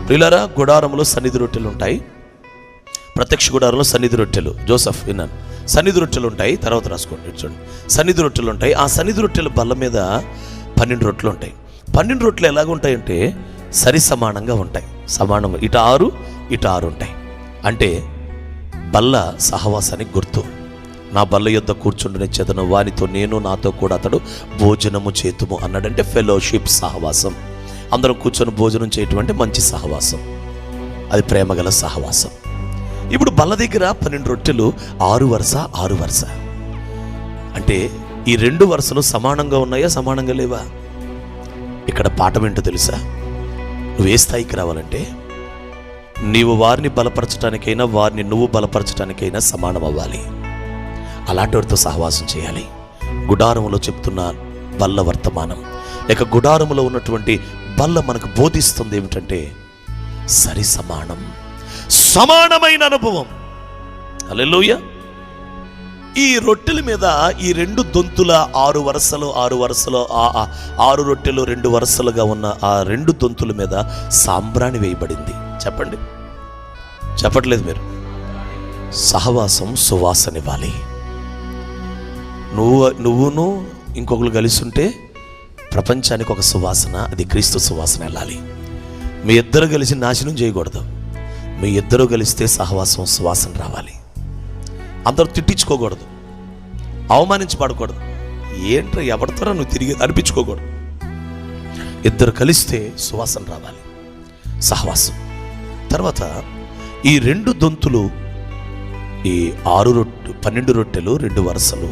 ప్రియులారా, గుడారంలో సన్నిధి రొట్టెలు ఉంటాయి. ప్రత్యక్ష గుడారంలో సన్నిధి రొట్టెలు, జోసఫ్ విన్నాను, సన్నిధి రొట్టెలు ఉంటాయి. తర్వాత రాసుకోండి, చూడండి, సన్నిధి రొట్టెలు ఉంటాయి. ఆ సన్నిధి రొట్టెల బల్ల మీద 12 రొట్టెలు ఉంటాయి. 12 రొట్టెలు ఎలాగుంటాయంటే సరి సమానంగా ఉంటాయి. సమానంగా ఇటు 6 ఇటు 6 ఉంటాయి. అంటే బల్ల సహవాసానికి గుర్తు. నా బల్ల యొద్ద కూర్చుండని చేతను వానితో నేను, నాతో కూడా అతడు భోజనము చేతుము అన్నాడంటే ఫెలోషిప్, సహవాసం. అందరం కూర్చొని భోజనం చేయటం అంటే మంచి సహవాసం, అది ప్రేమగల సహవాసం. ఇప్పుడు బల్ల దగ్గర 12 రొట్టెలు, 6 వరుస 6 వరుస. అంటే ఈ 2 వరుసలు సమానంగా ఉన్నాయా, సమానంగా లేవా? ఇక్కడ పాఠం ఏంటో తెలుసా? నువ్వు ఏ స్థాయికి రావాలంటే నీవు వారిని బలపరచడానికైనా వారిని నువ్వు బలపరచడానికైనా సమానం అవ్వాలి. అలాంటి వారితో సహవాసం చేయాలి. గుడారములో చెప్తున్న బల్ల వర్తమానం, లేక గుడారములో ఉన్నటువంటి బల్ల మనకు బోధిస్తుంది ఏమిటంటే సరి సమానం, సమానమైన అనుభవం. హల్లెలూయా. ఈ రొట్టెల మీద ఈ 2 దొంతుల 6 వరుసలు 6 వరుసలు 6 రొట్టెలు 2 వరుసలుగా ఉన్న ఆ 2 దొంతుల మీద సాంబ్రాణి వేయబడింది. చెప్పండి, చెప్పట్లేదు మీరు? సహవాసం సువాసనివ్వాలి. నువ్వును ఇంకొకరు కలిసి ఉంటే ప్రపంచానికి ఒక సువాసన, అది క్రీస్తు సువాసన వెళ్ళాలి. మీ ఇద్దరు కలిసి నాశనం చేయకూడదు. మీ ఇద్దరు కలిస్తే సహవాసం సువాసన రావాలి. అందరూ తిట్టించుకోకూడదు, అవమానించబడకూడదు. ఏంట్రా ఎవరితోరా నువ్వు తిరిగి అనిపించుకోకూడదు. ఇద్దరు కలిస్తే సువాసన రావాలి, సహవాసం. తర్వాత ఈ 2 దొంతులు, ఈ 12 రొట్టెలు 2 వరుసలు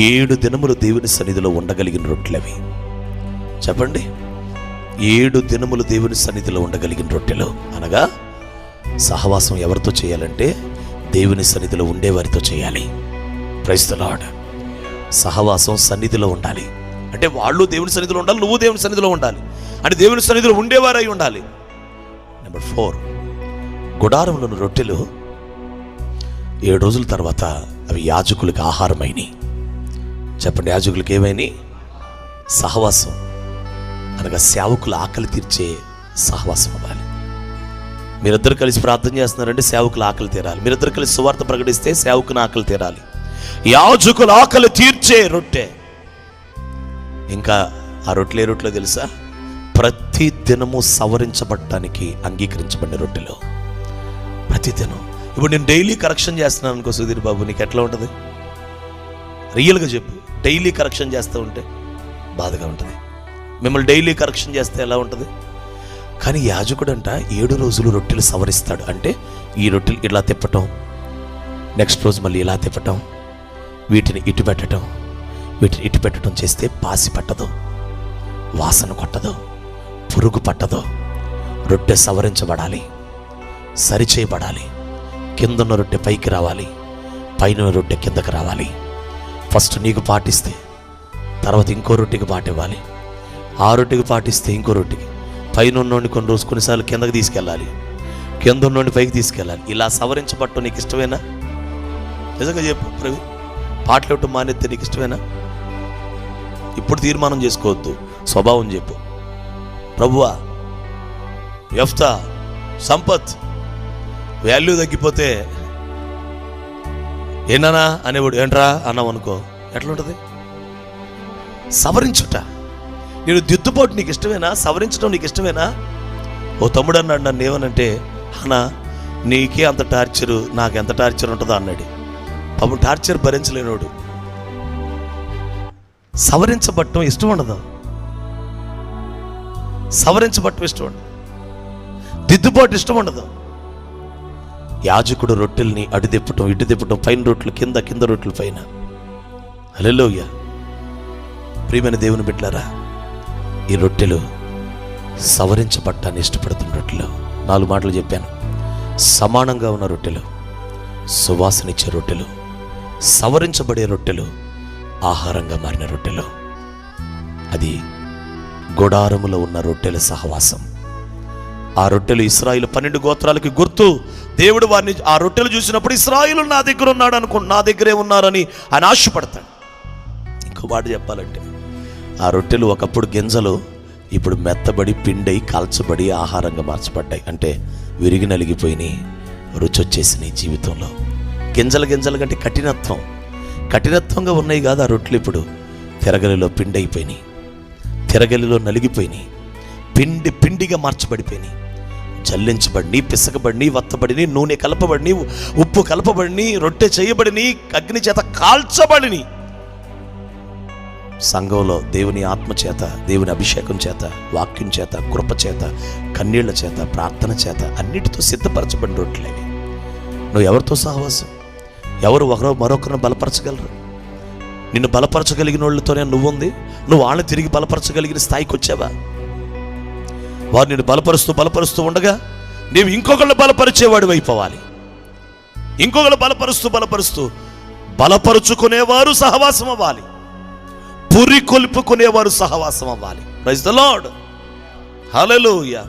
7 దినములు దేవుని సన్నిధిలో ఉండగలిగిన రొట్టెలవి. చెప్పండి, 7 దినములు దేవుని సన్నిధిలో ఉండగలిగిన రొట్టెలు. అనగా సహవాసం ఎవరితో చేయాలంటే దేవుని సన్నిధిలో ఉండేవారితో చేయాలి. Praise the lord. సహవాసం సన్నిధిలో ఉండాలి అంటే వాళ్ళు దేవుని సన్నిధిలో ఉండాలి, నువ్వు దేవుని సన్నిధిలో ఉండాలి. అంటే దేవుని సన్నిధిలో ఉండేవారై ఉండాలి. నెంబర్ 4, గుడారంలోని రొట్టెలు 7 రోజుల తర్వాత అవి యాజకులకు ఆహారమైనవి. చెప్పండి, యాజకులకు ఏమైనా? సహవాసం అనగా సేవకుల ఆకలి తీర్చే సహవాసం అవ్వాలి. మీరిద్దరు కలిసి ప్రార్థన చేస్తున్నారంటే సేవకుల ఆకలి తీరాలి. మీరిద్దరు కలిసి సువార్త ప్రకటిస్తే సేవకుని ఆకలి తీరాలి. యాజకుల ఆకలి తీర్చే రొట్టె. ఇంకా ఆ రొట్టెలు ఏ రొట్టెలో తెలుసా? ప్రతి దినము సవరించబడటానికి అంగీకరించబడిన రొట్టెలు. ప్రతి దినం. ఇప్పుడు నేను డైలీ కరెక్షన్ చేస్తున్నాను అనుకో సుధీర్ బాబు, నీకు ఎట్లా ఉంటుంది? రియల్గా చెప్పు. డైలీ కరెక్షన్ చేస్తూ ఉంటే బాధగా ఉంటుంది. మిమ్మల్ని డైలీ కరెక్షన్ చేస్తే ఎలా ఉంటుంది? కానీ యాజకుడు అంట 7 రోజులు రొట్టెలు సవరిస్తాడు. అంటే ఈ రొట్టెలు ఇలా తిప్పటం, నెక్స్ట్ రోజు మళ్ళీ ఇలా తిప్పటం, వీటిని ఇటు పెట్టడం, వీటిని ఇటు పెట్టడం చేస్తే పాసి పట్టదు, వాసన కొట్టదు, పురుగు పట్టదు. రొట్టె సవరించబడాలి, సరిచేయబడాలి. కిందన్న రొట్టె పైకి రావాలి, పైన రొట్టె కిందకి రావాలి. ఫస్ట్ నీకు పాటిస్తే తర్వాత ఇంకో రొట్టెకి పాటివ్వాలి. ఆ రొట్టెకి పాటిస్తే ఇంకో రొట్టెకి, పైన ఉన్నోడిని కొన్నిసార్లు కిందకి తీసుకెళ్ళాలి, కింద ఉన్నోడిని పైకి తీసుకెళ్ళాలి. ఇలా సవరించబట్టం నీకు ఇష్టమేనా? నిజంగా చెప్పు ప్రవీణ్, పాటలు ఇవ్వటం మానేస్తే నీకు ఇష్టమేనా? ఇప్పుడు తీర్మానం చేసుకోవద్దు, స్వభావం చెప్పు. ప్రభువా, యెఫ్తా, సంపత్ వాల్యూ తగ్గిపోతే ఏనానా అనేవాడు ఏంట్రా అన్నావు అనుకో, ఎట్లుంటుంది? సవరించుట. నేను దిద్దుబాటు నీకు ఇష్టమేనా? సవరించడం నీకు ఇష్టమేనా? ఓ తమ్ముడు అన్నాడు నన్ను ఏమనంటే, అన్నా నీకే అంత టార్చరు, నాకు ఎంత టార్చర్ ఉంటుందో అన్నాడు. పాపం టార్చర్ భరించలేనోడు. సవరించబట్టం ఇష్టం ఉండదు, సవరించబట్టం ఇష్టం ఉండదు, దిద్దుబాటు ఇష్టం ఉండదు. యాజకుడు రొట్టెల్ని అటు తిప్పటం ఇటు తిప్పటం, పైన రొట్టెలు కింద, కింద రొట్టెలు పైన. హల్లెలూయా. ప్రియమైన దేవుని బిడ్డలారా, ఈ రొట్టెలు సవరించబట్టాన్ని ఇష్టపడుతున్న రొట్టెలు. 4 మాటలు చెప్పాను. సమానంగా ఉన్న రొట్టెలు, సువాసనిచ్చే రొట్టెలు, సవరించబడే రొట్టెలు, ఆహారంగా మారిన రొట్టెలు. అది గుడారములో ఉన్న రొట్టెల సహవాసం. ఆ రొట్టెలు ఇశ్రాయేలు 12 గోత్రాలకి గుర్తు. దేవుడు వారిని ఆ రొట్టెలు చూసినప్పుడు ఇశ్రాయేలు నా దగ్గర ఉన్నాడు నా దగ్గరే ఉన్నారని ఆయన ఆశపడతాడు. ఇంకో మాట చెప్పాలంటే, ఆ రొట్టెలు ఒకప్పుడు గింజలు ఇప్పుడు మెత్తబడి పిండై కాల్చబడి ఆహారంగా మార్చబడ్డాయి. అంటే విరిగి నలిగిపోయినాయి, రుచి వచ్చేసినాయి జీవితంలో. గింజలు గింజలు కంటే కఠినత్వంగా ఉన్నాయి కాదు ఆ రొట్టెలు. ఇప్పుడు తిరగలిలో పిండైపోయినాయి, తిరగలిలో నలిగిపోయినాయి, పిండిగా మార్చబడిపోయినాయి, జల్లించబడిని, పిసకబడిని, వత్తబడిని, నూనె కలపబడిని, ఉప్పు కలపబడిని, రొట్టె చేయబడిని, అగ్ని చేత కాల్చబడిని. సంఘంలో దేవుని ఆత్మ చేత, దేవుని అభిషేకం చేత, వాక్యం చేత, కృప చేత, కన్నీళ్ల చేత, ప్రార్థన చేత అన్నిటితో సిద్ధపరచబడిన రొట్టెలేవి. నువ్వు ఎవరితో సహవాసం? ఎవరు మరొకరిని బలపరచగలరు? నిన్ను బలపరచగలిగిన వాళ్ళతోనే నువ్వుంది. నువ్వు వాళ్ళని తిరిగి బలపరచగలిగిన స్థాయికి వచ్చావా? వారు నిన్ను బలపరుస్తూ ఉండగా నీవు ఇంకొకళ్ళు బలపరిచేవాడు అయిపోవాలి. ఇంకొకళ్ళు బలపరుస్తూ బలపరుచుకునేవారు సహవాసం అవ్వాలి, పురి కొల్పుకునేవారు సహవాసం అవ్వాలి. Praise the lord. హల్లెలూయా.